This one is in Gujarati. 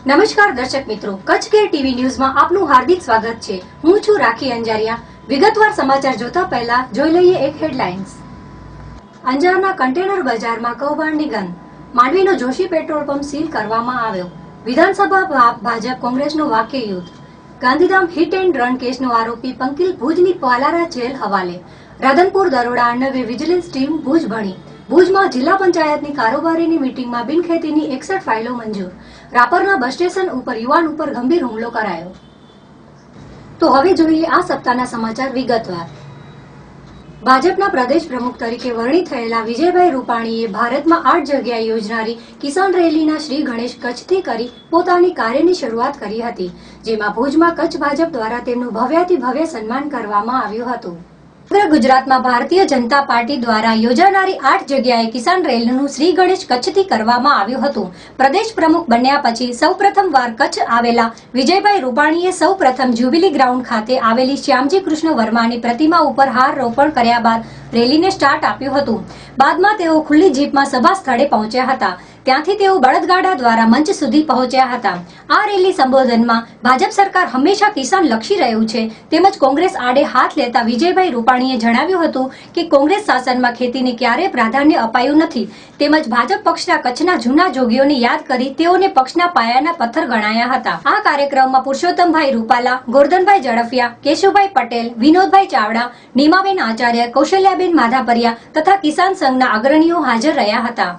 નમસ્કાર દર્શક મિત્રો, કચ્છ કેર ટીવી ન્યૂઝમાં આપનું હાર્દિક સ્વાગત છે. હું છું રાખી અંજારિયા. વિગતવાર સમાચાર જોતા પહેલા જોઈ લઈએ એક હેડલાઇન્સ. અંજારના કન્ટેનર બજારમાં કૌભાંડની ગંધ. માંડવીનો જોશી પેટ્રોલ પંપ સીલ કરવામાં આવ્યો. વિધાનસભા ભાજપ કોંગ્રેસનું વાક્ય યુદ્ધ. ગાંધીધામ હિટ એન્ડ રન કેસનો આરોપી પંકિલ ભુજની પાલારા જેલ હવાલે. રાધનપુર દરોડા અન્વયે વિજિલન્સ ટીમ ભુજ ભણી. ભુજમાં જિલ્લા પંચાયતની કારોબારીની મીટિંગમાં બિનખેતીની 61 ફાઇલો મંજૂર. રાપરના બસ સ્ટેશન ઉપર યુવાન ઉપર ગંભીર હુમલો કરાયો. તો હવે જોઈએ આ સપ્તાહના સમાચાર વિગતવાર. ભાજપના પ્રદેશ પ્રમુખ તરીકે વરણી થયેલા વિજયભાઈ રૂપાણીએ ભારતમાં 8 જગ્યાએ યોજનારી કિસાન રેલીના શ્રી ગણેશ કચ્છથી કરી પોતાની કાર્યની શરૂઆત કરી હતી, જેમાં ભુજમાં કચ્છ ભાજપ દ્વારા તેમનું ભવ્યાતિ ભવ્ય સન્માન કરવામાં આવ્યું હતું. ગુજરાતમાં ભારતીય જનતા પાર્ટી દ્વારા યોજાનારી 8 જગ્યાએ કિસાન રેલીનું શ્રી ગણેશ કચ્છથી કરવામાં આવ્યું હતું. પ્રદેશ પ્રમુખ બન્યા પછી સૌપ્રથમવાર કચ્છ આવેલા વિજયભાઈ રૂપાણીએ સૌપ્રથમ જ્યુબિલી ગ્રાઉન્ડ ખાતે આવેલી શ્યામજી કૃષ્ણ વર્માની પ્રતિમા ઉપર હાર રોપણ કર્યા બાદ રેલીને સ્ટાર્ટ આપ્યું હતું. બાદમાં તેઓ ખુલ્લી જીપમાં સભા સ્થળે પહોંચ્યા હતા. ત્યાંથી તેઓ બળદગાડા દ્વારા મંચ સુધી પહોંચ્યા હતા. આ રેલી સંબોધનમાં ભાજપ સરકાર હંમેશા કિસાન લક્ષી રહ્યું છે તેમજ કોંગ્રેસ આડે હાથ લેતા વિજયભાઈ રૂપાણીએ જણાવ્યું હતું કે કોંગ્રેસ શાસનમાં ખેતીને ક્યારેય પ્રાધાન્ય અપાયું નથી તેમજ ભાજપ પક્ષના કચ્છના જૂના જોગીઓને યાદ કરી તેઓને પક્ષના પાયાના પથ્થર ગણાયા હતા. આ કાર્યક્રમમાં પુરુષોત્તમભાઈ રૂપાલા, ગોરધનભાઈ ઝડફિયા, કેશુભાઈ પટેલ, વિનોદભાઈ ચાવડા, નીમાબેન આચાર્ય, કૌશલ્યાબેન માધાપરિયા તથા કિસાન સંઘના અગ્રણીઓ હાજર રહ્યા હતા.